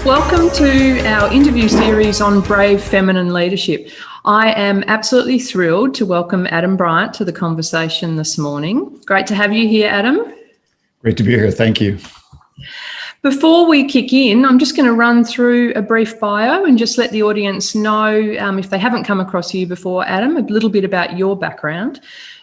Welcome to our interview series on brave feminine leadership. I am absolutely thrilled to welcome Adam Bryant to the conversation this morning. Great to have you here, Adam. Great to be here. Thank you. Before we kick in, I'm just going to run through a brief bio and just let the audience know, if they haven't come across you before, Adam, a little bit about your background.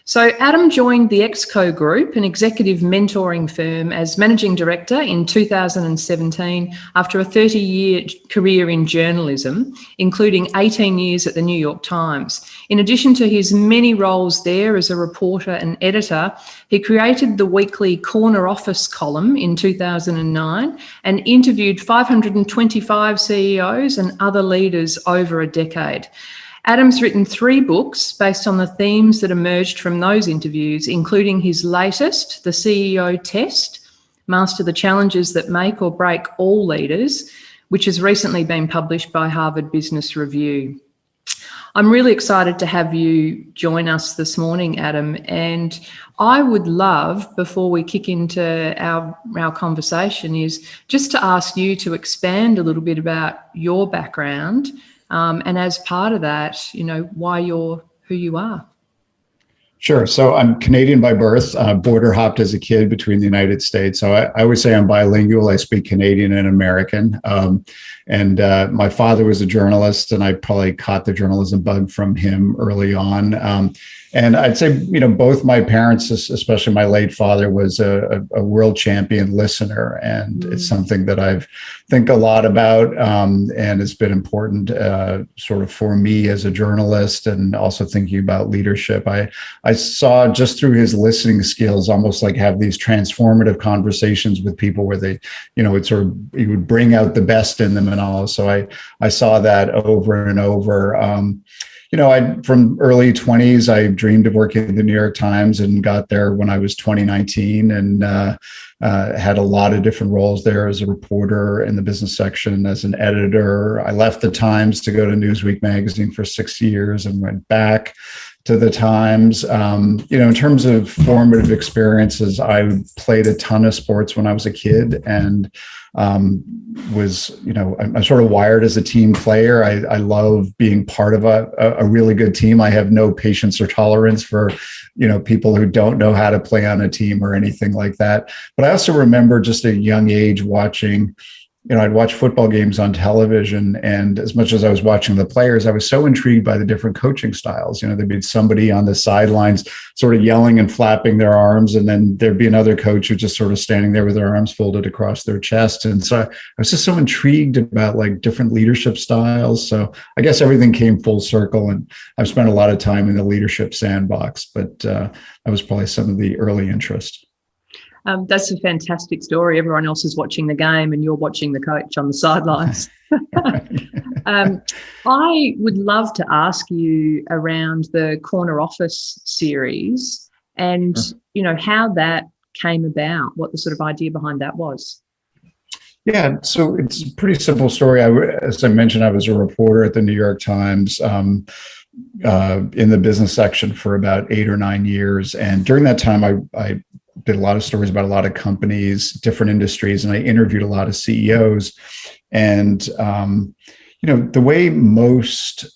So Adam joined the ExCo Group, an executive mentoring firm, as managing director in 2017 after a 30-year career in journalism, including 18 years at the New York Times. In addition to his many roles there as a reporter and editor, he created the weekly Corner Office column in 2009 and interviewed 525 CEOs and other leaders over a decade. Adam's written 3 books based on the themes that emerged from those interviews, including his latest, The CEO Test, Master the Challenges That Make or Break All Leaders, which has recently been published by Harvard Business Review. I'm really excited to have you join us this morning, Adam, and I would love, before we kick into our conversation, is just to ask you to expand a little bit about your background, and as part of that, why you're who you are. Sure. So I'm Canadian by birth, border hopped as a kid between the United States. So I would say I'm bilingual. I speak Canadian and American. And my father was a journalist, and I probably caught the journalism bug from him early on. And I'd say, both my parents, especially my late father, was a world champion listener. And it's something that I've think a lot about, and it's been important sort of for me as a journalist, and also thinking about leadership. I saw just through his listening skills, almost like have these transformative conversations with people where they, he would bring out the best in them and all. So I saw that over and over. From early 20s, I dreamed of working at the New York Times and got there when I was 2019, and had a lot of different roles there as a reporter in the business section, as an editor. I left the Times to go to Newsweek magazine for 6 years and went back to the Times. In terms of formative experiences, I played a ton of sports when I was a kid, and I'm sort of wired as a team player. I love being part of a really good team. I have no patience or tolerance for, people who don't know how to play on a team or anything like that. But I also remember just at a young age watching, I'd watch football games on television, and as much as I was watching the players, I was so intrigued by the different coaching styles. There'd be somebody on the sidelines sort of yelling and flapping their arms, and then there'd be another coach who just sort of standing there with their arms folded across their chest. And so I was just so intrigued about like different leadership styles. So I guess everything came full circle, and I've spent a lot of time in the leadership sandbox, but that was probably some of the early interest. That's a fantastic story. Everyone else is watching the game and you're watching the coach on the sidelines. I would love to ask you around the Corner Office series and, how that came about, what the sort of idea behind that was. Yeah, so it's a pretty simple story. As I mentioned, I was a reporter at the New York Times in the business section for about 8 or 9 years. And during that time, I did a lot of stories about a lot of companies, different industries, and I interviewed a lot of CEOs. And, the way most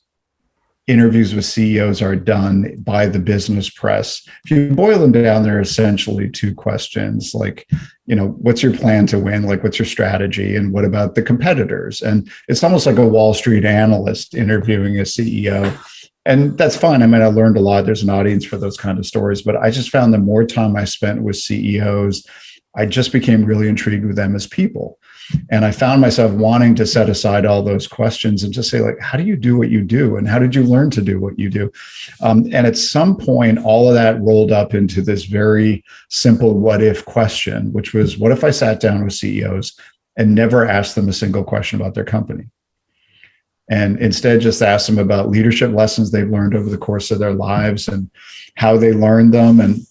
interviews with CEOs are done by the business press, if you boil them down, they're essentially 2 questions, like, what's your plan to win? Like, what's your strategy? And what about the competitors? And it's almost like a Wall Street analyst interviewing a CEO. And that's fine. I mean, I learned a lot. There's an audience for those kind of stories, but I just found the more time I spent with CEOs, I just became really intrigued with them as people. And I found myself wanting to set aside all those questions and just say, like, how do you do what you do? And how did you learn to do what you do? And at some point, all of that rolled up into this very simple what if question, which was, what if I sat down with CEOs and never asked them a single question about their company? And instead just ask them about leadership lessons they've learned over the course of their lives and how they learned them. And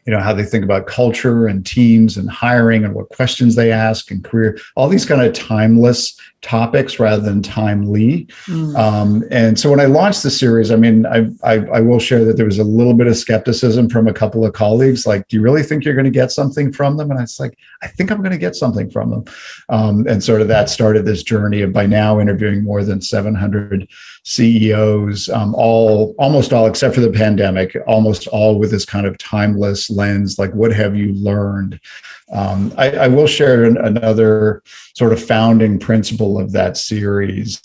how they think about culture and teams and hiring and what questions they ask and career, all these kind of timeless topics rather than timely. And so when I launched the series, I mean, I will share that there was a little bit of skepticism from a couple of colleagues, like, do you really think you're going to get something from them? And I was like, I think I'm going to get something from them. And sort of that started this journey of by now interviewing more than 700 CEOs, almost all, except for the pandemic, almost all with this kind of timeless lens, like, what have you learned? I will share another sort of founding principle of that series.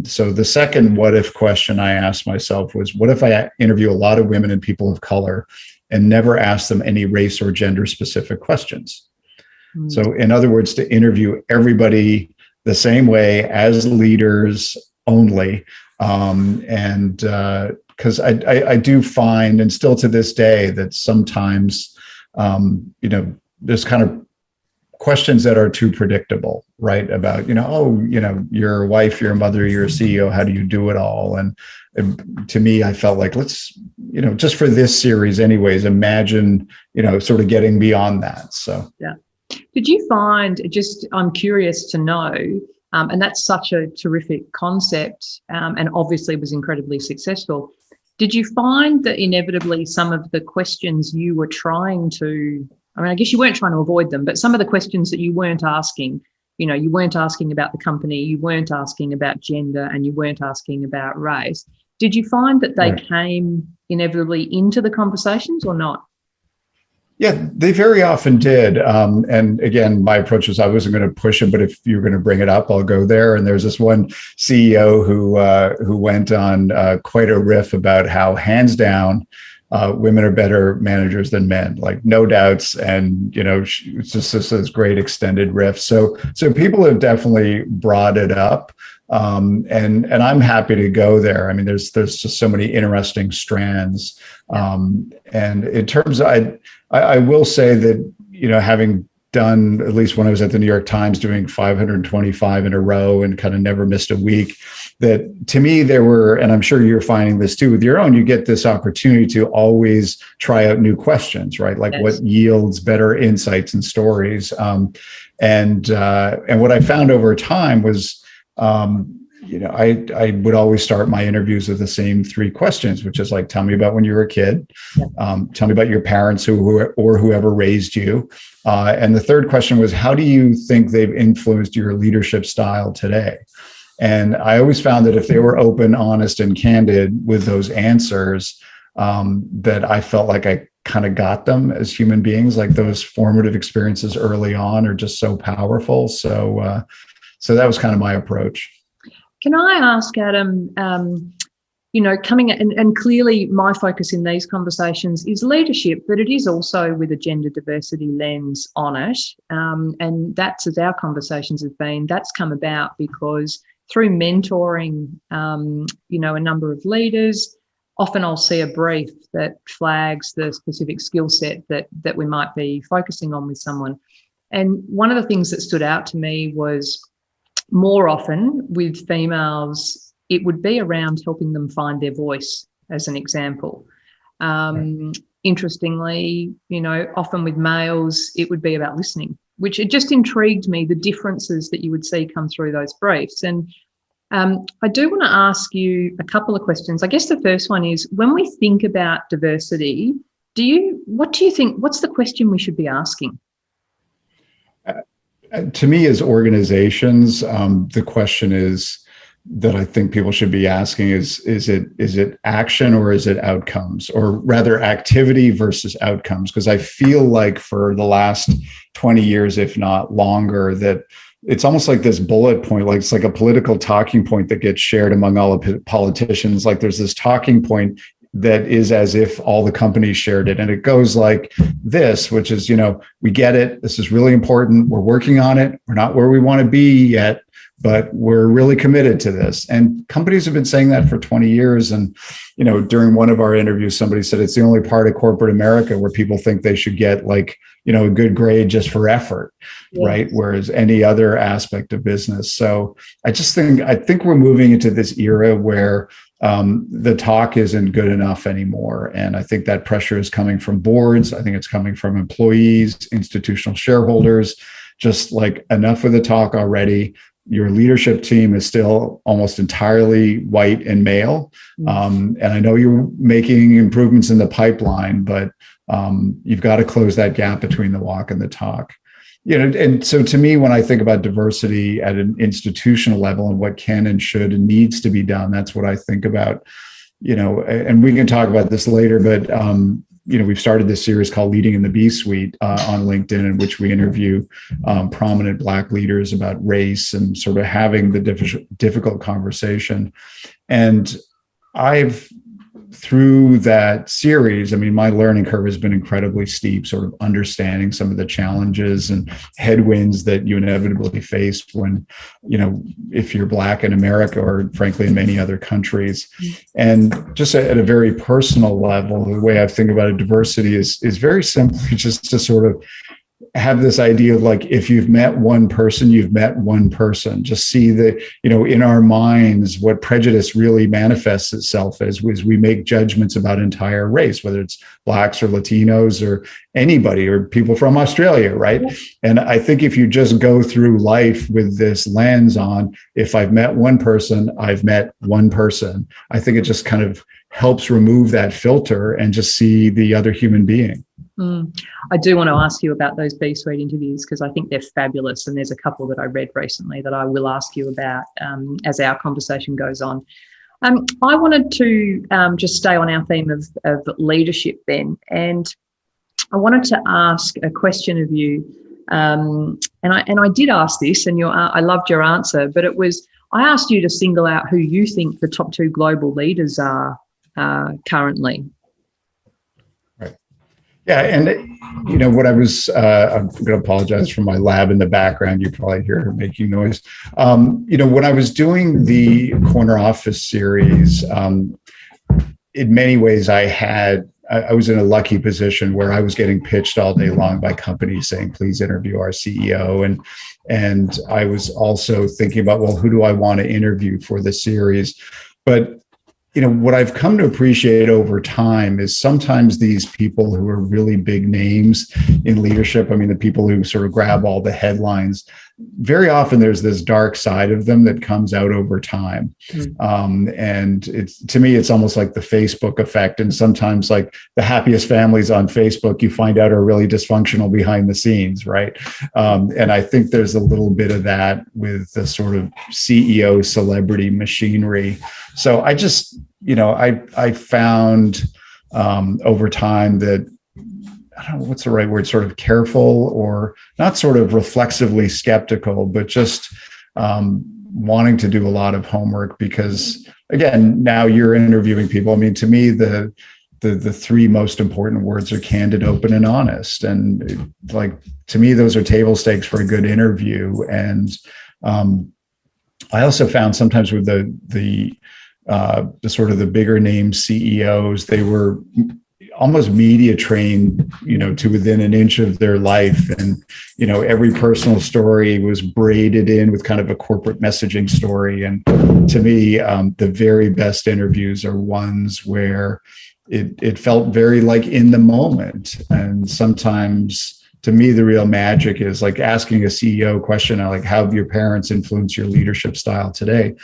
So the second what if question I asked myself was, what if I interview a lot of women and people of color and never ask them any race or gender specific questions? So in other words, to interview everybody the same way as leaders only. And because I do find, and still to this day, that sometimes, there's kind of questions that are too predictable, right? About, you're a wife, you're a mother, you're a CEO, how do you do it all? And to me, I felt like, let's, just for this series anyways, imagine, sort of getting beyond that. So, yeah. Did you find, I'm curious to know, and that's such a terrific concept, and obviously was incredibly successful. Did you find that inevitably some of the questions you were trying to, I guess you weren't trying to avoid them, but some of the questions that you weren't asking, you weren't asking about the company, you weren't asking about gender, and you weren't asking about race. Did you find that they came inevitably into the conversations or not? Yeah, they very often did. And again, my approach was I wasn't going to push it, but if you're going to bring it up, I'll go there. And there's this one CEO who went on quite a riff about how, hands down, women are better managers than men, like no doubts. And, it's just this great extended riff. So people have definitely brought it up. And I'm happy to go there. I mean, there's just so many interesting strands. And in terms of, I will say that, having done, at least when I was at the New York Times, doing 525 in a row and kind of never missed a week, that to me there were, and I'm sure you're finding this too with your own, you get this opportunity to always try out new questions, right? Like, what yields better insights and stories. And what I found over time was, I would always start my interviews with the same three questions, which is like, tell me about when you were a kid, tell me about your parents or whoever raised you. And the third question was, how do you think they've influenced your leadership style today? And I always found that if they were open, honest, and candid with those answers, that I felt like I kind of got them as human beings. Like, those formative experiences early on are just so powerful. So that was kind of my approach. Can I ask, Adam, coming at, and clearly my focus in these conversations is leadership, but it is also with a gender diversity lens on it. And that's, as our conversations have been, that's come about because through mentoring, a number of leaders, often I'll see a brief that flags the specific skill set that we might be focusing on with someone. And one of the things that stood out to me was, more often with females, it would be around helping them find their voice, as an example. Interestingly, often with males, it would be about listening, which it just intrigued me, the differences that you would see come through those briefs. And I do want to ask you a couple of questions. I guess the first one is, when we think about diversity, what do you think, what's the question we should be asking? To me, as organizations, the question is that I think people should be asking is it action or is it outcomes, or rather activity versus outcomes? Because I feel like for the last 20 years, if not longer, that it's almost like this bullet point, like it's like a political talking point that gets shared among all the politicians. Like, there's this talking point that is as if all the companies shared it. And it goes like this, which is, we get it. This is really important. We're working on it. We're not where we want to be yet, but we're really committed to this. And companies have been saying that for 20 years. And, during one of our interviews, somebody said it's the only part of corporate America where people think they should get like, a good grade just for effort, right? Whereas any other aspect of business. So I think we're moving into this era where the talk isn't good enough anymore. And I think that pressure is coming from boards. I think it's coming from employees, institutional shareholders, just like enough of the talk already. Your leadership team is still almost entirely white and male. And I know you're making improvements in the pipeline, but you've got to close that gap between the walk and the talk. And so to me, when I think about diversity at an institutional level and what can and should and needs to be done, that's what I think about, and we can talk about this later, but, we've started this series called Leading in the B-Suite on LinkedIn, in which we interview prominent Black leaders about race and sort of having the difficult conversation. And through that series, my learning curve has been incredibly steep, sort of understanding some of the challenges and headwinds that you inevitably face when, if you're Black in America or frankly in many other countries. And just at a very personal level, the way I think about it, diversity is very simply just to sort of have this idea of like, if you've met one person, you've met one person. Just see that, in our minds, what prejudice really manifests itself as we make judgments about entire race, whether it's Blacks or Latinos or anybody or people from Australia, right? And I think if you just go through life with this lens on, if I've met one person, I've met one person, I think it just kind of helps remove that filter and just see the other human being. I do want to ask you about those B-Suite interviews because I think they're fabulous, and there's a couple that I read recently that I will ask you about as our conversation goes on. I wanted to just stay on our theme of leadership then, and I wanted to ask a question of you, and I did ask this, and I loved your answer, but I asked you to single out who you think the top 2 global leaders are currently. Yeah, and what I'm going to apologize for my lab in the background. You probably hear her making noise. When I was doing the Corner Office series, in many ways I was in a lucky position where I was getting pitched all day long by companies saying, please interview our CEO. And I was also thinking about, well, who do I want to interview for the series? But what I've come to appreciate over time is sometimes these people who are really big names in leadership, the people who sort of grab all the headlines, very often there's this dark side of them that comes out over time. And to me, it's almost like the Facebook effect. And sometimes like the happiest families on Facebook, you find out are really dysfunctional behind the scenes, right? And I think there's a little bit of that with the sort of CEO celebrity machinery. So I just, I found over time that, I don't know what's the right word, sort of careful or not sort of reflexively skeptical, but just wanting to do a lot of homework because, again, now you're interviewing people. To me, the 3 most important words are candid, open, and honest. And to me, those are table stakes for a good interview. And I also found sometimes with the sort of the bigger name CEOs, they were almost media trained, to within an inch of their life. And, every personal story was braided in with kind of a corporate messaging story. And to me, the very best interviews are ones where it felt very like in the moment. And sometimes to me, the real magic is like asking a CEO question, like, how have your parents influenced your leadership style today?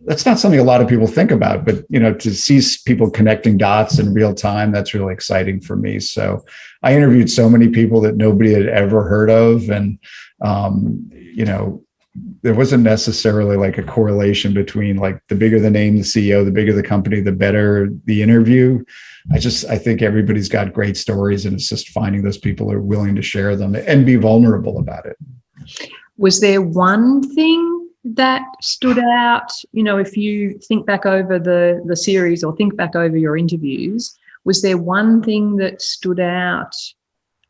That's not something a lot of people think about, but, to see people connecting dots in real time, that's really exciting for me. So I interviewed so many people that nobody had ever heard of. And, there wasn't necessarily like a correlation between like the bigger the name, the CEO, the bigger the company, the better the interview. I think everybody's got great stories, and it's just finding those people who are willing to share them and be vulnerable about it. Was there one thing that stood out, if you think back over the series or think back over your interviews, was there one thing that stood out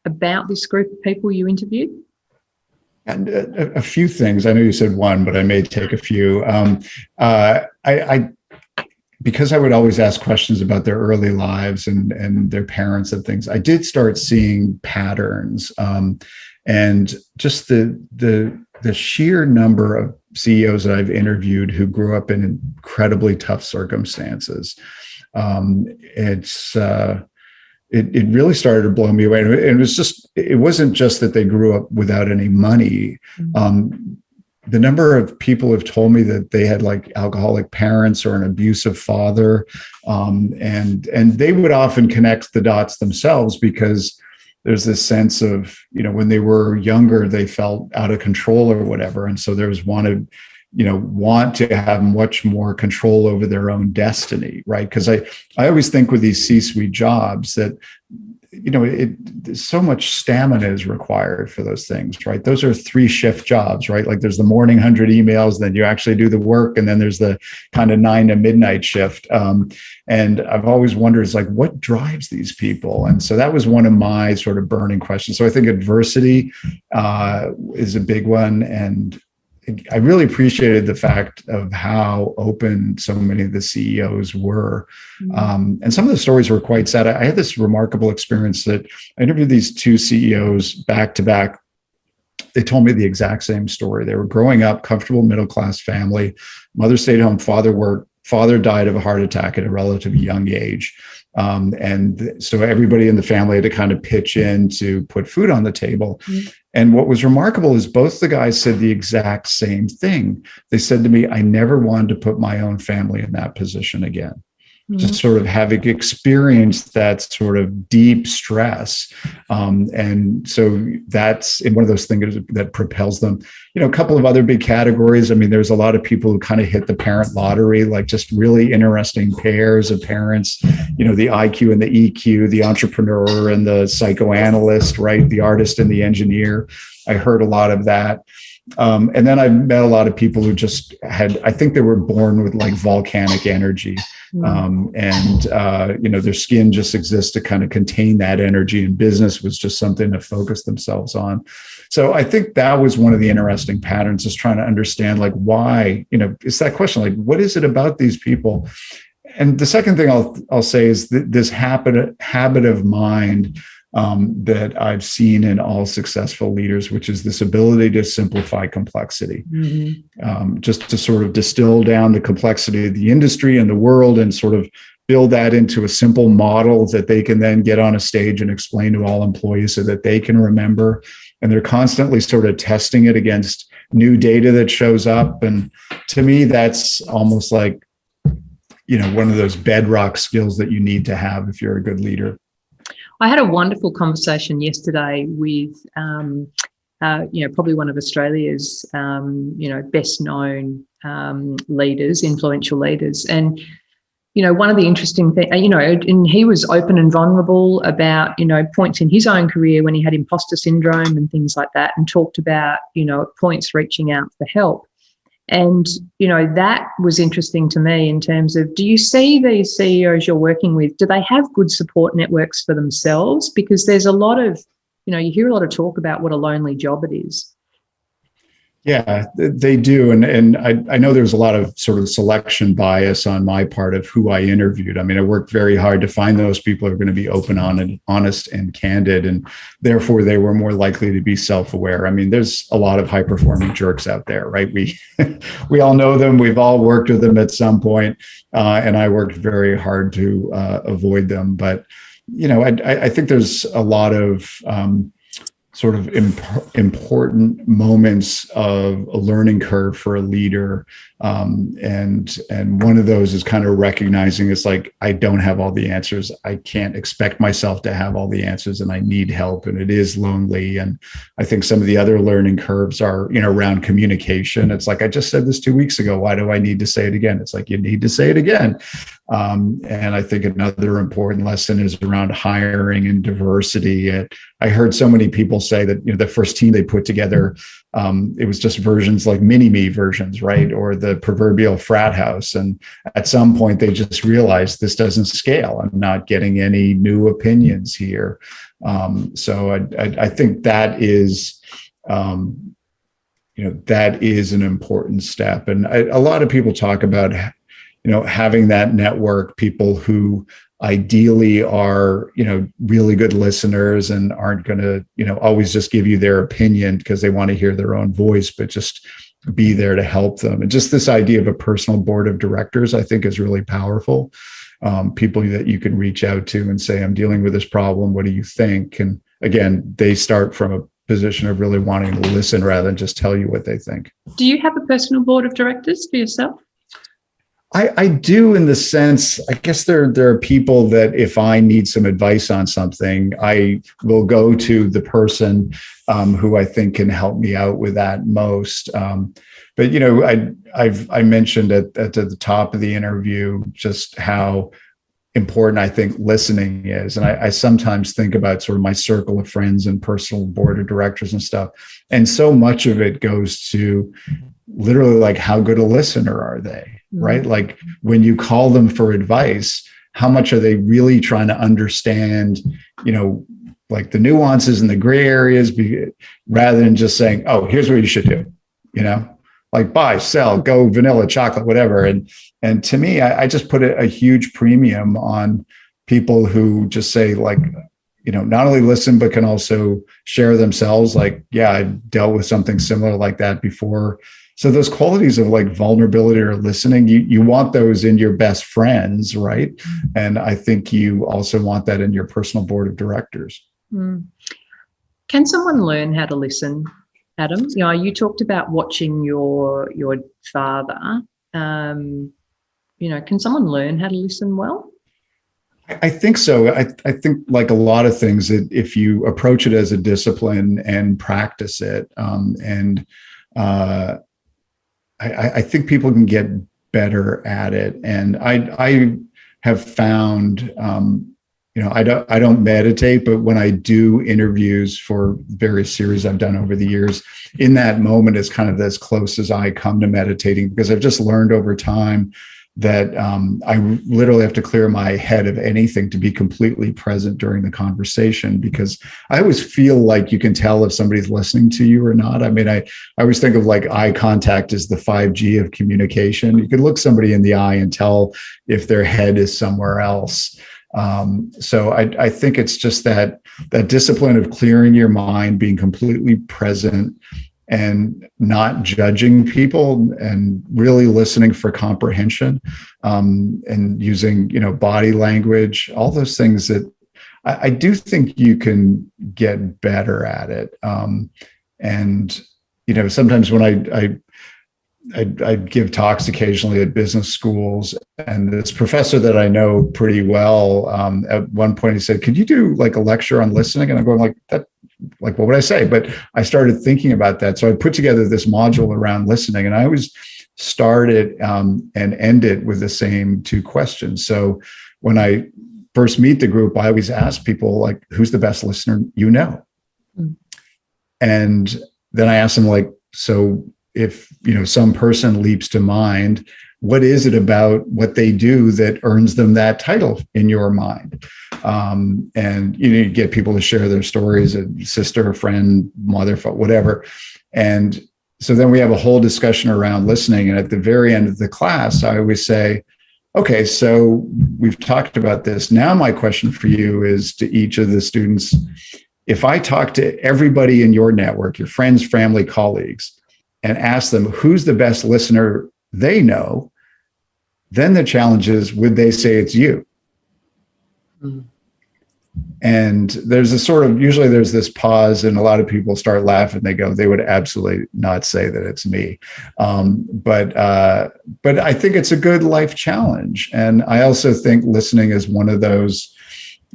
about this group of people you interviewed? And a few things. I know you said one, but I may take a few. Because I would always ask questions about their early lives and their parents and things, I did start seeing patterns. And just the sheer number of CEOs that I've interviewed who grew up in incredibly tough circumstances. It really started to blow me away. And it wasn't just that they grew up without any money. The number of people have told me that they had like alcoholic parents or an abusive father. And they would often connect the dots themselves because there's this sense of, when they were younger, they felt out of control or whatever. And so there was want to have much more control over their own destiny, right? Because I always think with these C-suite jobs that, so much stamina is required for those things, right? Those are 3-shift jobs, right? Like there's the morning 100 emails, then you actually do the work, and then there's the kind of 9 to midnight shift. And I've always wondered, it's like, what drives these people? And so that was one of my sort of burning questions. So I think adversity is a big one. And I really appreciated the fact of how open so many of the CEOs were. And some of the stories were quite sad. I had this remarkable experience that I interviewed these 2 CEOs back to back. They told me the exact same story. They were growing up, comfortable middle-class family. Mother stayed home, father worked. Father died of a heart attack at a relatively young age. And so everybody in the family had to kind of pitch in to put food on the table. And what was remarkable is both the guys said the exact same thing. They said to me, I never wanted to put my own family in that position again. Just sort of having experienced that sort of deep stress. And so that's one of those things that propels them. A couple of other big categories. I mean, there's a lot of people who kind of hit the parent lottery, like just really interesting pairs of parents, the IQ and the EQ, the entrepreneur and the psychoanalyst, right? The artist and the engineer. I heard a lot of that. And then I've met a lot of people who just I think they were born with like volcanic energy. Their skin just exists to kind of contain that energy, and business was just something to focus themselves on. So I think that was one of the interesting patterns, is trying to understand like why, it's that question, like, what is it about these people? And the second thing I'll say is this habit of mind that I've seen in all successful leaders, which is this ability to simplify complexity, just to sort of distill down the complexity of the industry and the world and sort of build that into a simple model that they can then get on a stage and explain to all employees so that they can remember. And they're constantly sort of testing it against new data that shows up. And to me, that's almost like, one of those bedrock skills that you need to have if you're a good leader. I had a wonderful conversation yesterday with, probably one of Australia's, best known leaders, influential leaders. And, one of the interesting things, and he was open and vulnerable about, points in his own career when he had imposter syndrome and things like that, and talked about, points reaching out for help. And, that was interesting to me in terms of, do you see these CEOs you're working with, do they have good support networks for themselves? Because there's a lot of, you hear a lot of talk about what a lonely job it is. Yeah, they do. And I know there's a lot of sort of selection bias on my part of who I interviewed. I mean, I worked very hard to find those people who are going to be open, honest and candid, and therefore they were more likely to be self-aware. I mean, there's a lot of high-performing jerks out there, right? We all know them. We've all worked with them at some point, and I worked very hard to avoid them. But, I think there's a lot of sort of important moments of a learning curve for a leader. And one of those is kind of recognizing it's like, I don't have all the answers. I can't expect myself to have all the answers, and I need help, and it is lonely. And I think some of the other learning curves are, around communication. It's like, I just said this 2 weeks ago. Why do I need to say it again? It's like, you need to say it again. And I think another important lesson is around hiring and diversity. I heard so many people say that, the first team they put together, it was just versions like mini-me versions, right? Or the proverbial frat house. And at some point they just realized this doesn't scale. I'm not getting any new opinions here. So I think that is, that is an important step. And a lot of people talk about, having that network, people who ideally are, really good listeners and aren't going to, always just give you their opinion because they want to hear their own voice, but just be there to help them. And just this idea of a personal board of directors, I think, is really powerful. People that you can reach out to and say, I'm dealing with this problem. What do you think? And again, they start from a position of really wanting to listen rather than just tell you what they think. Do you have a personal board of directors for yourself? I do, in the sense, I guess there are people that if I need some advice on something, I will go to the person who I think can help me out with that most. But I mentioned at the top of the interview just how important I think listening is, and I sometimes think about sort of my circle of friends and personal board of directors and stuff, and so much of it goes to literally like how good a listener are they, right? Like when you call them for advice, how much are they really trying to understand, like the nuances and the gray areas, rather than just saying, oh, here's what you should do, like buy, sell, go vanilla, chocolate, whatever. And to me, I just put a huge premium on people who just say, like, not only listen, but can also share themselves. Like, yeah, I dealt with something similar like that before. So those qualities of like vulnerability or listening, you want those in your best friends, right? And I think you also want that in your personal board of directors. Can someone learn how to listen, Adam? You talked about watching your father. Can someone learn how to listen well? I think so. I think, like a lot of things, that if you approach it as a discipline and practice it, I think people can get better at it. And I have found, I don't meditate, but when I do interviews for various series I've done over the years, in that moment is kind of as close as I come to meditating, because I've just learned over time that I literally have to clear my head of anything to be completely present during the conversation, because I always feel like you can tell if somebody's listening to you or not. I mean, I always think of like eye contact as the 5G of communication. You can look somebody in the eye and tell if their head is somewhere else. So I think it's just that discipline of clearing your mind, being completely present, and not judging people, and really listening for comprehension, and using, body language, all those things that I do think you can get better at it. And, sometimes when I give talks occasionally at business schools, and this professor that I know pretty well, at one point he said, could you do like a lecture on listening? And I'm going like that. Like, what would I say? But I started thinking about that. So I put together this module around listening, and I always start it and end it with the same two questions. So when I first meet the group, I always ask people, like, who's the best listener you know? And then I ask them, like, so if, some person leaps to mind, what is it about what they do that earns them that title in your mind? And you get people to share their stories, a sister, a friend, mother, whatever. And so then we have a whole discussion around listening. And at the very end of the class, I always say, okay, so we've talked about this. Now my question for you is, to each of the students, if I talk to everybody in your network, your friends, family, colleagues, and ask them who's the best listener they know, then the challenge is, would they say it's you? And there's a sort of, usually there's this pause, and a lot of people start laughing. They go, they would absolutely not say that it's me. But I think it's a good life challenge. And I also think listening is one of those,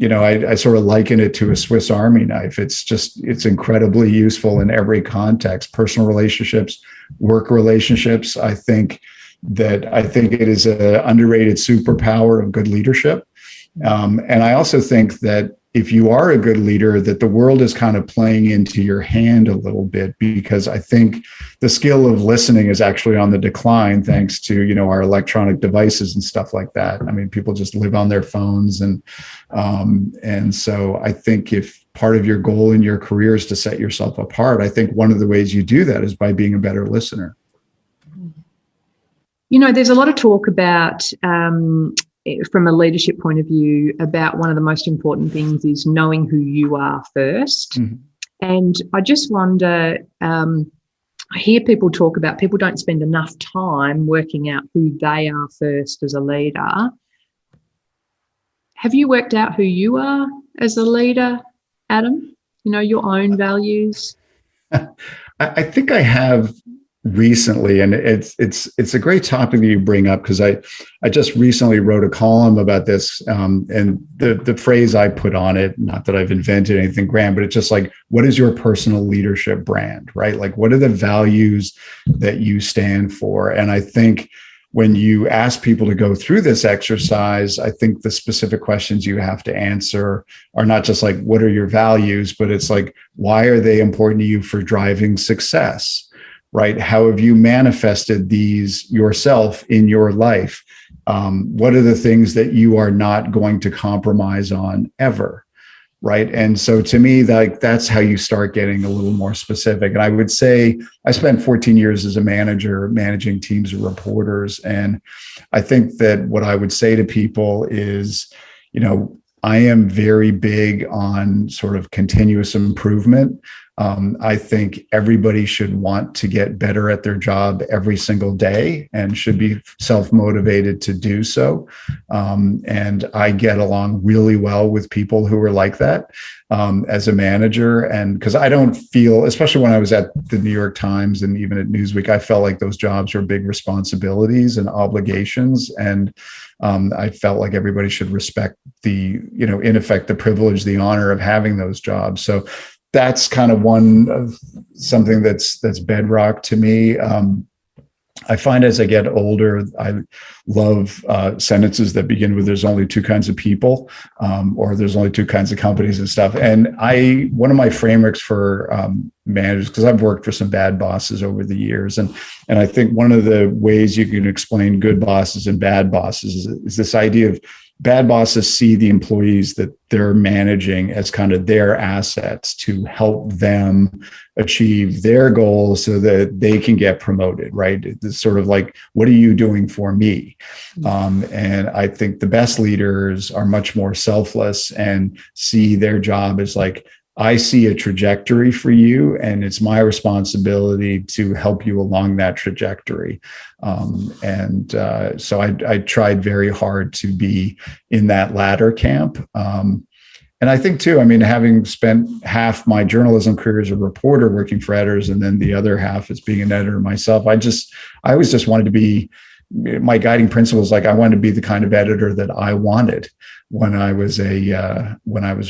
I sort of liken it to a Swiss Army knife. It's incredibly useful in every context, personal relationships, work relationships. I think it is an underrated superpower of good leadership. And I also think that if you are a good leader, that the world is kind of playing into your hand a little bit, because I think the skill of listening is actually on the decline, thanks to, our electronic devices and stuff like that. I mean, people just live on their phones. And so I think if part of your goal in your career is to set yourself apart, I think one of the ways you do that is by being a better listener. There's a lot of talk about, from a leadership point of view, about one of the most important things is knowing who you are first. Mm-hmm. And I just wonder, I hear people talk about people don't spend enough time working out who they are first as a leader. Have you worked out who you are as a leader, Adam? Your own values? I think I have recently, and it's a great topic that you bring up, because I just recently wrote a column about this, and the phrase I put on it, not that I've invented anything grand, but it's just like, what is your personal leadership brand, right? Like, what are the values that you stand for? And I think when you ask people to go through this exercise, I think the specific questions you have to answer are not just like, what are your values, but it's like, why are they important to you for driving success? Right? How have you manifested these yourself in your life? What are the things that you are not going to compromise on ever? Right. And so to me, that's how you start getting a little more specific. And I would say I spent 14 years as a manager, managing teams of reporters. And I think that what I would say to people is, I am very big on sort of continuous improvement. I think everybody should want to get better at their job every single day and should be self-motivated to do so. And I get along really well with people who are like that as a manager. And because I don't feel, especially when I was at the New York Times and even at Newsweek, I felt like those jobs were big responsibilities and obligations. And I felt like everybody should respect in effect, the privilege, the honor of having those jobs. So that's kind of one of something that's bedrock to me. I find as I get older, I love sentences that begin with "there's only two kinds of people," or "there's only two kinds of companies" and stuff. And one of my frameworks for managers, because I've worked for some bad bosses over the years, and I think one of the ways you can explain good bosses and bad bosses is this idea of bad bosses see the employees that they're managing as kind of their assets to help them achieve their goals so that they can get promoted, right? It's sort of like, what are you doing for me? And I think the best leaders are much more selfless and see their job as like, I see a trajectory for you, and it's my responsibility to help you along that trajectory. So I tried very hard to be in that latter camp. And I think too, having spent half my journalism career as a reporter working for editors, and then the other half as being an editor myself, I always just wanted to be, my guiding principle is like, I wanted to be the kind of editor that I wanted when I was a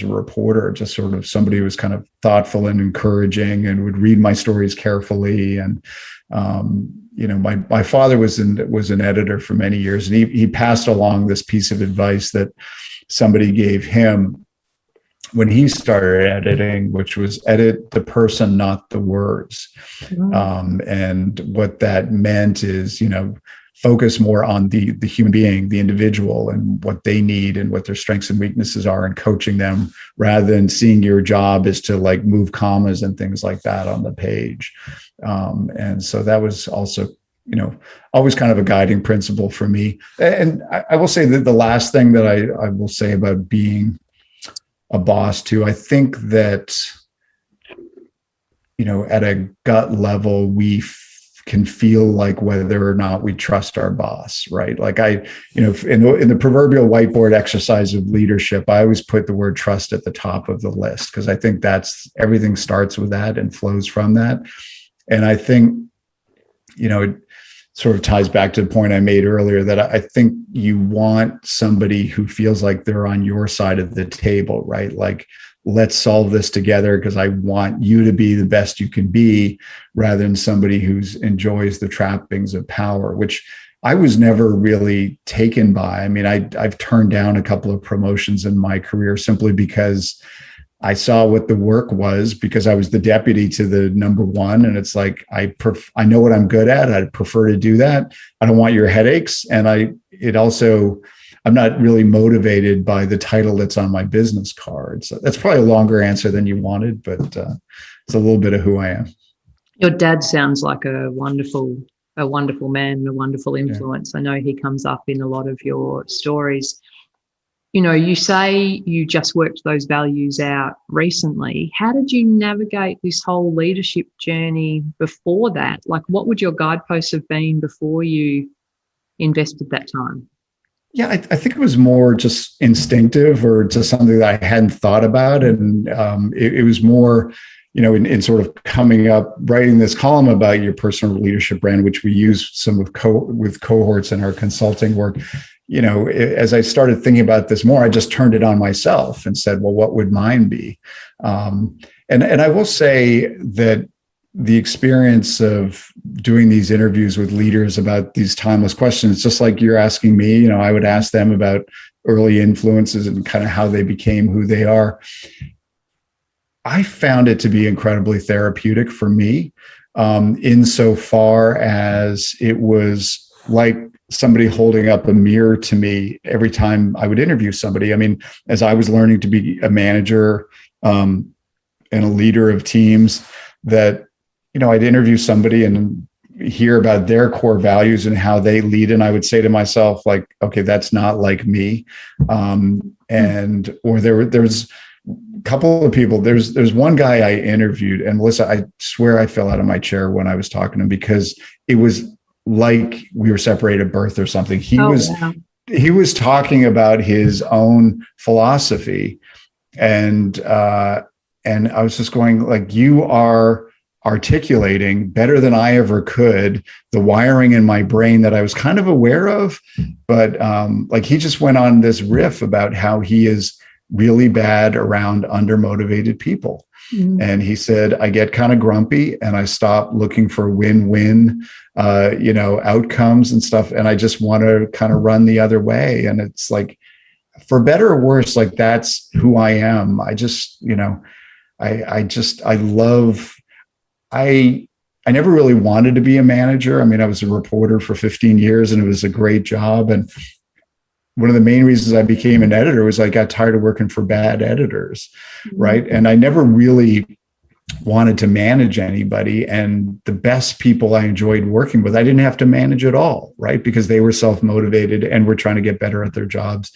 reporter, just sort of somebody who was kind of thoughtful and encouraging and would read my stories carefully. And my father was an editor for many years, and he passed along this piece of advice that somebody gave him when he started editing, which was edit the person, not the words. And what that meant is, focus more on the human being, the individual, and what they need and what their strengths and weaknesses are, and coaching them, rather than seeing your job as to like move commas and things like that on the page. And so that was also, always kind of a guiding principle for me. And I will say that the last thing that I will say about being a boss too, I think that, at a gut level, we can feel like whether or not we trust our boss, right? Like in the proverbial whiteboard exercise of leadership, I always put the word trust at the top of the list, because I think everything starts with that and flows from that. And I think, it sort of ties back to the point I made earlier, that I think you want somebody who feels like they're on your side of the table, right? Like, let's solve this together because I want you to be the best you can be, rather than somebody who enjoys the trappings of power, which I was never really taken by. I've turned down a couple of promotions in my career simply because I saw what the work was, because I was the deputy to the number one. And it's like, I know what I'm good at. I'd prefer to do that. I don't want your headaches. And I'm not really motivated by the title that's on my business card. So that's probably a longer answer than you wanted, but it's a little bit of who I am. Your dad sounds like a wonderful a wonderful man and a wonderful influence. I know he comes up in a lot of your stories. You know, you say you just worked those values out recently. How did you navigate this whole leadership journey before that? Like, what would your guideposts have been before you invested that time? Yeah, I think it was more just instinctive, or just something that I hadn't thought about. And it was more, you know, in sort of coming up, writing this column about your personal leadership brand, which we use some of with cohorts in our consulting work. You know, as I started thinking about this more, I just turned it on myself and said, well, what would mine be? And I will say that the experience of doing these interviews with leaders about these timeless questions, just like you're asking me, you know, I would ask them about early influences and kind of how they became who they are. I found it to be incredibly therapeutic for me, insofar as it was like somebody holding up a mirror to me every time I would interview somebody. I mean, as I was learning to be a manager and a leader of teams, that, you know, I'd interview somebody and hear about their core values and how they lead. And I would say to myself, like, okay, that's not like me. Or there's a couple of people, there's one guy I interviewed, and Melissa, I swear I fell out of my chair when I was talking to him, because it was like we were separated at birth or something. He was talking about his own philosophy. And I was just going, like, you are articulating better than I ever could the wiring in my brain that I was kind of aware of. But like, he just went on this riff about how he is really bad around undermotivated people. Mm-hmm. And he said, I get kind of grumpy and I stop looking for win-win, outcomes and stuff. And I just want to kind of run the other way. And it's like, for better or worse, like, that's who I am. I just, I never really wanted to be a manager. I mean, I was a reporter for 15 years and it was a great job. And one of the main reasons I became an editor was I got tired of working for bad editors, mm-hmm. right? And I never really wanted to manage anybody. And the best people I enjoyed working with, I didn't have to manage at all, right? Because they were self-motivated and were trying to get better at their jobs.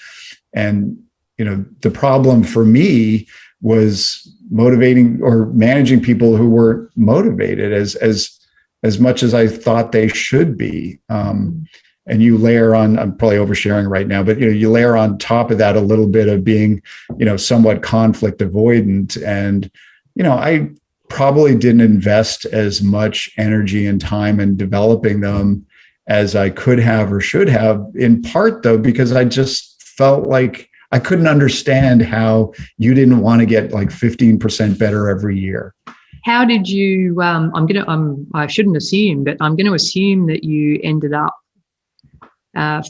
And, the problem for me was motivating or managing people who were motivated as much as I thought they should be. And you layer on, I'm probably oversharing right now, but you layer on top of that a little bit of being, somewhat conflict avoidant. And, I probably didn't invest as much energy and time in developing them as I could have or should have, in part though, because I just felt like I couldn't understand how you didn't want to get like 15% better every year. How did you, I shouldn't assume, but I'm going to assume that you ended up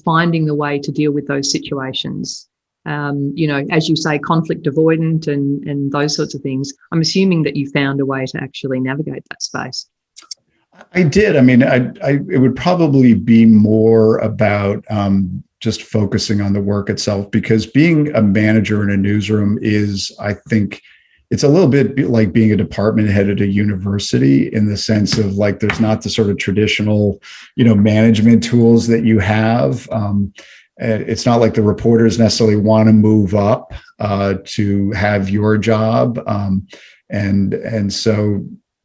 finding the way to deal with those situations. As you say, conflict avoidant and those sorts of things. I'm assuming that you found a way to actually navigate that space. I did. I mean, it would probably be more about just focusing on the work itself, because being a manager in a newsroom is, I think, it's a little bit like being a department head at a university, in the sense of like, there's not the sort of traditional, management tools that you have. It's not like the reporters necessarily want to move up to have your job. And so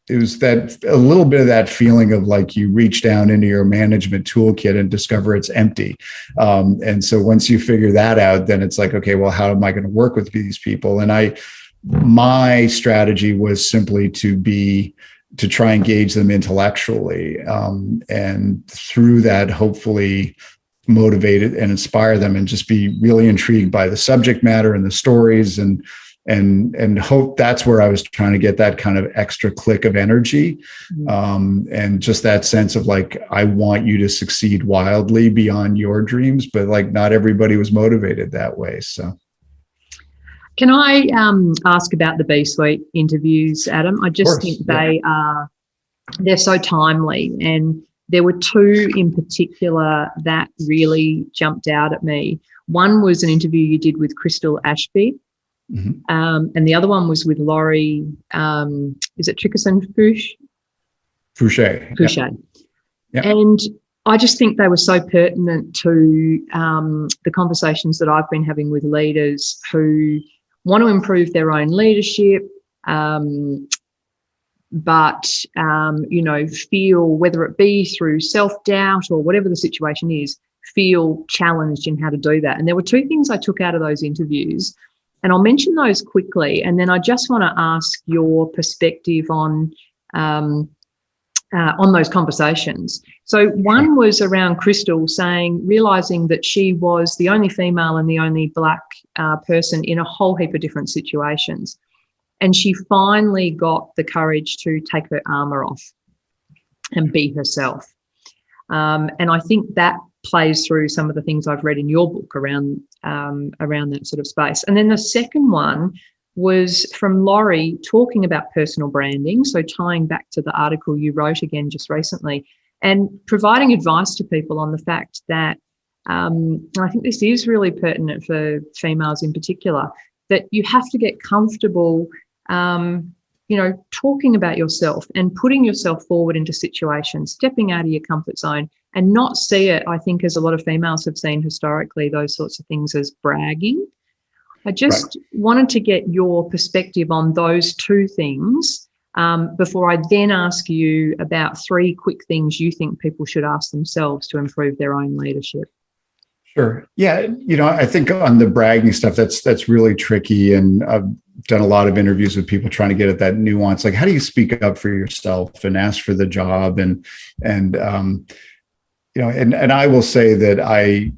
it was that a little bit of that feeling of like, you reach down into your management toolkit and discover it's empty. And so once you figure that out, then it's like, okay, well, how am I going to work with these people? And my strategy was simply to try and engage them intellectually, and through that, hopefully motivate it and inspire them, and just be really intrigued by the subject matter and the stories, and hope that's where I was trying to get that kind of extra click of energy. And just that sense of like, I want you to succeed wildly beyond your dreams, but like, not everybody was motivated that way. So. Can I ask about the B-suite interviews, Adam? I just think they're so timely, and there were two in particular that really jumped out at me. One was an interview you did with Crystal Ashby, mm-hmm. And the other one was with Laurie, is it Trickerson Fouché? Fouché. Fouché. Yeah. And I just think they were so pertinent to the conversations that I've been having with leaders who want to improve their own leadership, but feel, whether it be through self-doubt or whatever the situation is, feel challenged in how to do that. And there were two things I took out of those interviews, and I'll mention those quickly, and then I just want to ask your perspective on those conversations. So one was around Crystal realising that she was the only female and the only Black person in a whole heap of different situations. And she finally got the courage to take her armour off and be herself. And I think that plays through some of the things I've read in your book around that sort of space. And then the second one was from Laurie talking about personal branding, so tying back to the article you wrote again just recently, and providing advice to people on the fact that, and I think this is really pertinent for females in particular, that you have to get comfortable talking about yourself and putting yourself forward into situations, stepping out of your comfort zone, and not see it, I think, as a lot of females have seen historically, those sorts of things as bragging. I just wanted to get your perspective on those two things before I then ask you about 3 quick things you think people should ask themselves to improve their own leadership. Sure. Yeah. I think on the bragging stuff, that's really tricky. And I've done a lot of interviews with people trying to get at that nuance. Like, how do you speak up for yourself and ask for the job? And I will say that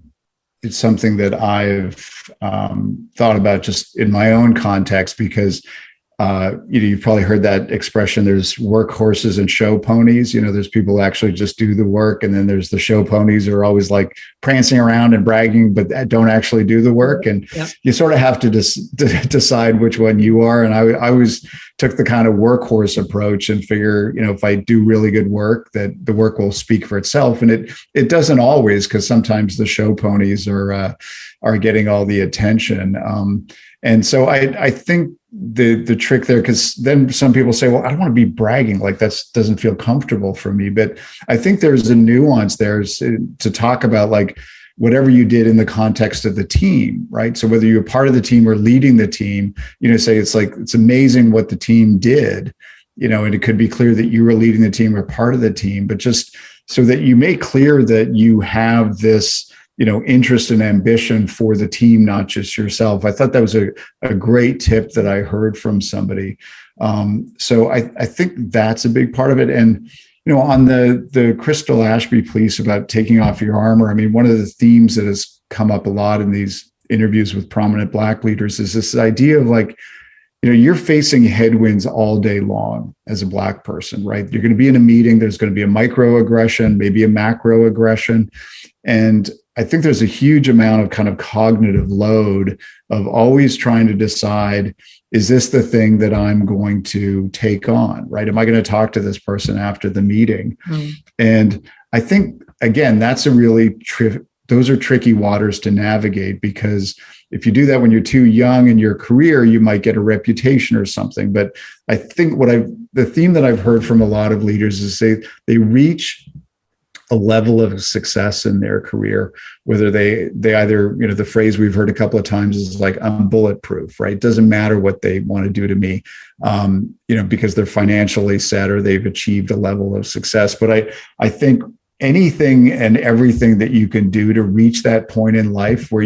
it's something that I've thought about just in my own context, because you've probably heard that expression, there's workhorses and show ponies. There's people who actually just do the work, and then there's the show ponies who are always like prancing around and bragging, but don't actually do the work. And you sort of have to decide which one you are. And I always took the kind of workhorse approach and figure, if I do really good work, that the work will speak for itself. And it doesn't always, because sometimes the show ponies are getting all the attention. And so I think the trick there, because then some people say, well, I don't want to be bragging, like that doesn't feel comfortable for me. But I think there's a nuance there to talk about, like, whatever you did in the context of the team, right? So whether you're part of the team or leading the team, say it's amazing what the team did, and it could be clear that you were leading the team or part of the team, but just so that you make clear that you have this interest and ambition for the team, not just yourself. I thought that was a great tip that I heard from somebody. So I think that's a big part of it. And, on the Crystal Ashby piece about taking off your armor, I mean, one of the themes that has come up a lot in these interviews with prominent Black leaders is this idea of, like, you're facing headwinds all day long as a Black person, right? You're going to be in a meeting, there's going to be a microaggression, maybe a macroaggression. And I think there's a huge amount of kind of cognitive load of always trying to decide, is this the thing that I'm going to take on, right? Am I going to talk to this person after the meeting? And I think, again, that's a really those are tricky waters to navigate, because if you do that when you're too young in your career, you might get a reputation or something. But I think the theme that I've heard from a lot of leaders is they reach a level of success in their career, whether they either, the phrase we've heard a couple of times is like, I'm bulletproof, right? It doesn't matter what they want to do to me, because they're financially set or they've achieved a level of success. But I think anything and everything that you can do to reach that point in life where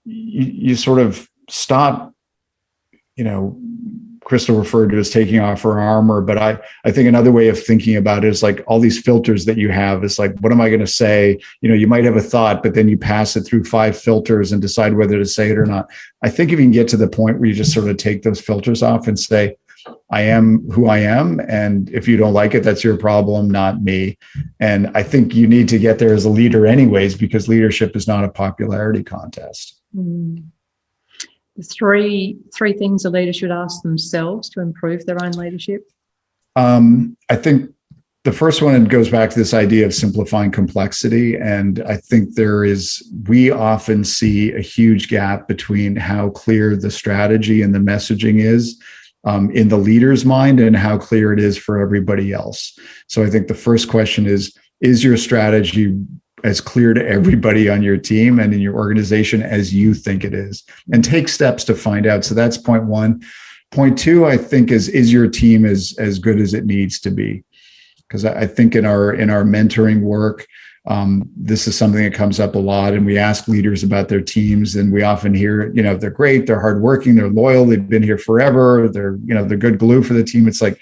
you sort of stop, Crystal referred to as taking off her armor, but I think another way of thinking about it is like all these filters that you have. It's like, what am I going to say? You might have a thought, but then you pass it through 5 filters and decide whether to say it or not. I think if you can get to the point where you just sort of take those filters off and say, I am who I am, and if you don't like it, that's your problem, not me. And I think you need to get there as a leader anyways, because leadership is not a popularity contest. The three things a leader should ask themselves to improve their own leadership? I think the first one, it goes back to this idea of simplifying complexity. And I think we often see a huge gap between how clear the strategy and the messaging is in the leader's mind and how clear it is for everybody else. So I think the first question is is your strategy as clear to everybody on your team and in your organization as you think it is? And take steps to find out. So that's point one. Point two, I think, is your team as good as it needs to be? Because I think in our mentoring work, this is something that comes up a lot, and we ask leaders about their teams, and we often hear, they're great, they're hardworking, they're loyal, they've been here forever, they're good glue for the team. It's like,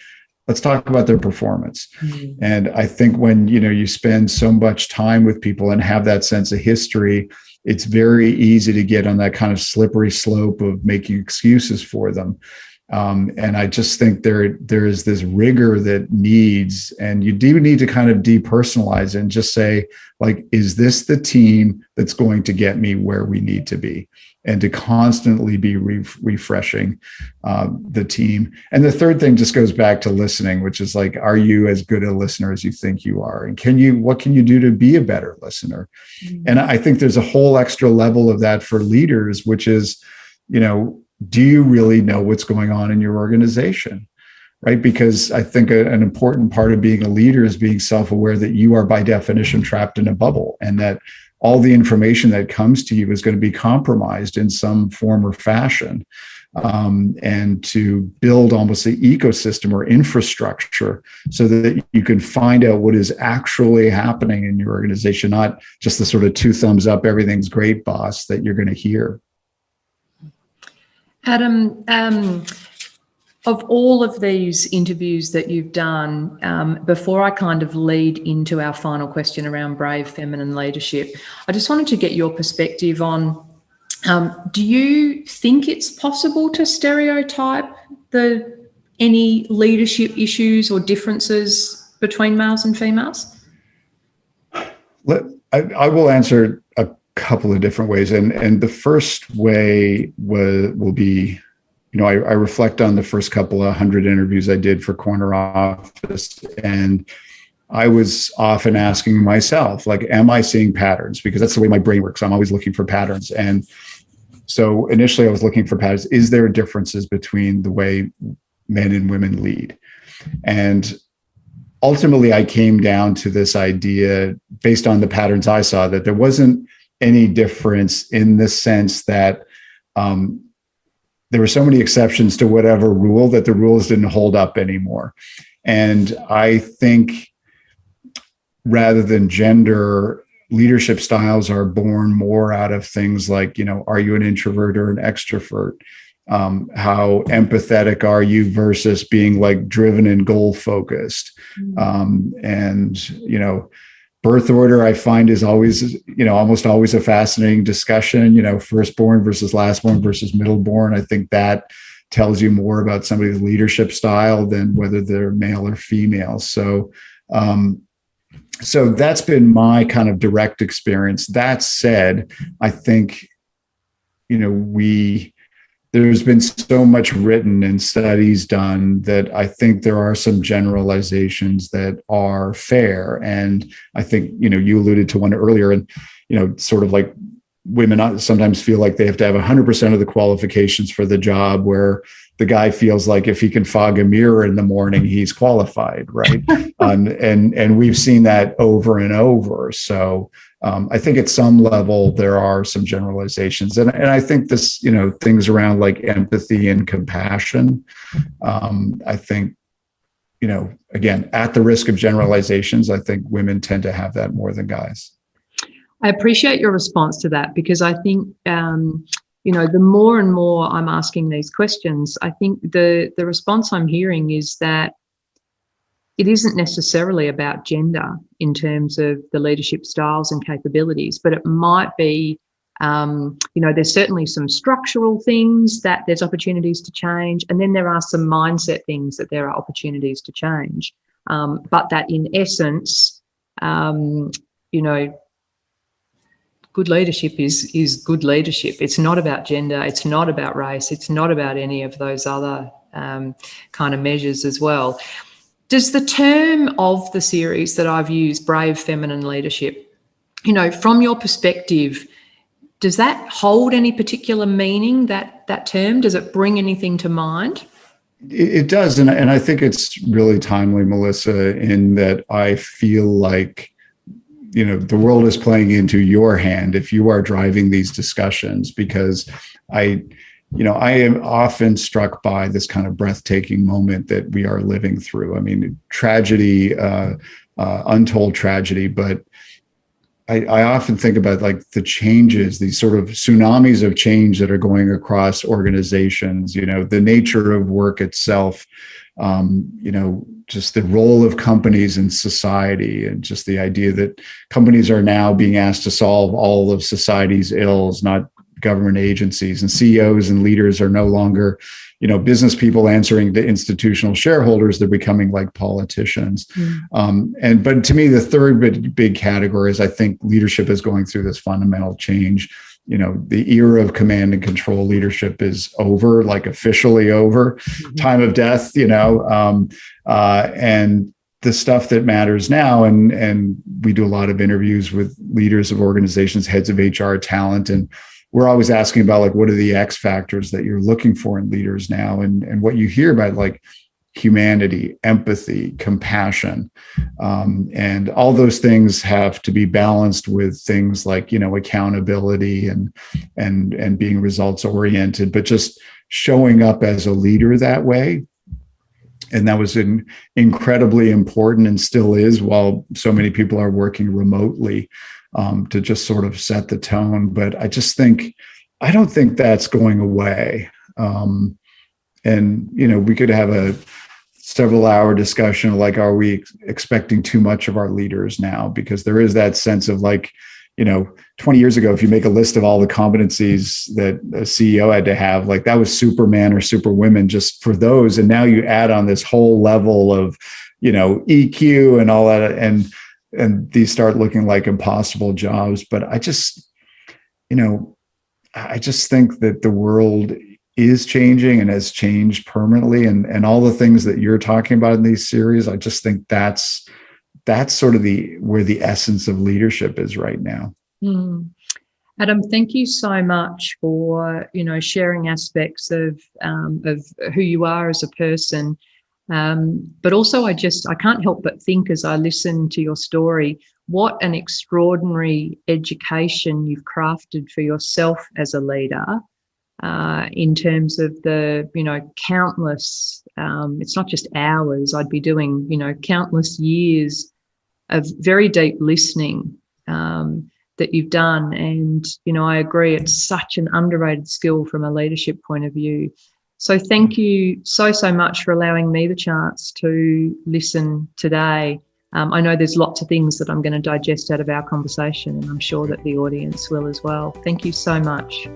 let's talk about their performance. Mm-hmm. And I think when you spend so much time with people and have that sense of history, it's very easy to get on that kind of slippery slope of making excuses for them. And I just think there is this rigor that needs, and you do need to kind of depersonalize and just say, like, is this the team that's going to get me where we need to be? And to constantly be refreshing the team. And the third thing just goes back to listening, which is like, are you as good a listener as you think you are? And what can you do to be a better listener? Mm-hmm. And I think there's a whole extra level of that for leaders, which is, do you really know what's going on in your organization, right? Because I think an important part of being a leader is being self-aware that you are by definition trapped in a bubble, and that all the information that comes to you is going to be compromised in some form or fashion. And to build almost an ecosystem or infrastructure so that you can find out what is actually happening in your organization, not just the sort of 2 thumbs up, everything's great, boss, that you're going to hear. Adam, of all of these interviews that you've done, before I kind of lead into our final question around brave feminine leadership, I just wanted to get your perspective on, do you think it's possible to stereotype any leadership issues or differences between males and females? I will answer a couple of different ways. And the first way will be, I reflect on the first couple of 100 interviews I did for Corner Office, and I was often asking myself, like, am I seeing patterns? Because that's the way my brain works. I'm always looking for patterns. And so initially I was looking for patterns. Is there differences between the way men and women lead? And ultimately I came down to this idea based on the patterns I saw, that there wasn't any difference in the sense that there were so many exceptions to whatever rule that the rules didn't hold up anymore. And I think rather than gender, leadership styles are born more out of things like, are you an introvert or an extrovert? How empathetic are you versus being like driven and goal focused? And, birth order, I find, is always, almost always a fascinating discussion, firstborn versus lastborn versus middleborn. I think that tells you more about somebody's leadership style than whether they're male or female. So that's been my kind of direct experience. That said, I think, there's been so much written and studies done that I think there are some generalizations that are fair. And I think, you alluded to one earlier, and, sort of like women sometimes feel like they have to have 100% of the qualifications for the job, where the guy feels like if he can fog a mirror in the morning, he's qualified, right? And we've seen that over and over. So I think at some level there are some generalizations, and I think this, things around like empathy and compassion. I think, again, at the risk of generalizations, I think women tend to have that more than guys. I appreciate your response to that, because I think, the more and more I'm asking these questions, I think the response I'm hearing is that it isn't necessarily about gender in terms of the leadership styles and capabilities, but it might be, there's certainly some structural things that there's opportunities to change, and then there are some mindset things that there are opportunities to change. But that in essence, good leadership is good leadership. It's not about gender. It's not about race. It's not about any of those other kind of measures as well. Does the term of the series that I've used, brave feminine leadership, from your perspective, does that hold any particular meaning, that term? Does it bring anything to mind? It does. And I think it's really timely, Melissa, in that I feel like the world is playing into your hand if you are driving these discussions, because I am often struck by this kind of breathtaking moment that we are living through. I mean, tragedy, untold tragedy, but I often think about like the changes, these sort of tsunamis of change that are going across organizations, the nature of work itself, just the role of companies in society, and just the idea that companies are now being asked to solve all of society's ills, not government agencies, and CEOs and leaders are no longer, business people answering to institutional shareholders. They're becoming like politicians. But to me, the third big category is I think leadership is going through this fundamental change. The era of command and control leadership is over, like officially over, time of death, and the stuff that matters now. And we do a lot of interviews with leaders of organizations, heads of HR, talent, and we're always asking about like, what are the X factors that you're looking for in leaders now? And what you hear about like humanity, empathy, compassion, and all those things have to be balanced with things like, accountability and being results oriented, but just showing up as a leader that way. And that was incredibly important, and still is, while so many people are working remotely, to just sort of set the tone. But I don't think that's going away. We could have a several hour discussion, like, are we expecting too much of our leaders now? Because there is that sense of like, 20 years ago, if you make a list of all the competencies that a CEO had to have, like that was Superman or Superwomen just for those. And now you add on this whole level of, EQ and all that, and these start looking like impossible jobs. But I just think that the world is changing and has changed permanently, and all the things that you're talking about in these series, I just think that's sort of where the essence of leadership is right now. Adam, thank you so much for sharing aspects of who you are as a person. But also, I can't help but think, as I listen to your story, what an extraordinary education you've crafted for yourself as a leader, in terms of the, countless, it's not just hours, I'd be doing, countless years of very deep listening that you've done. And, I agree, it's such an underrated skill from a leadership point of view. So thank you so much for allowing me the chance to listen today. I know there's lots of things that I'm going to digest out of our conversation, and I'm sure that the audience will as well. Thank you so much.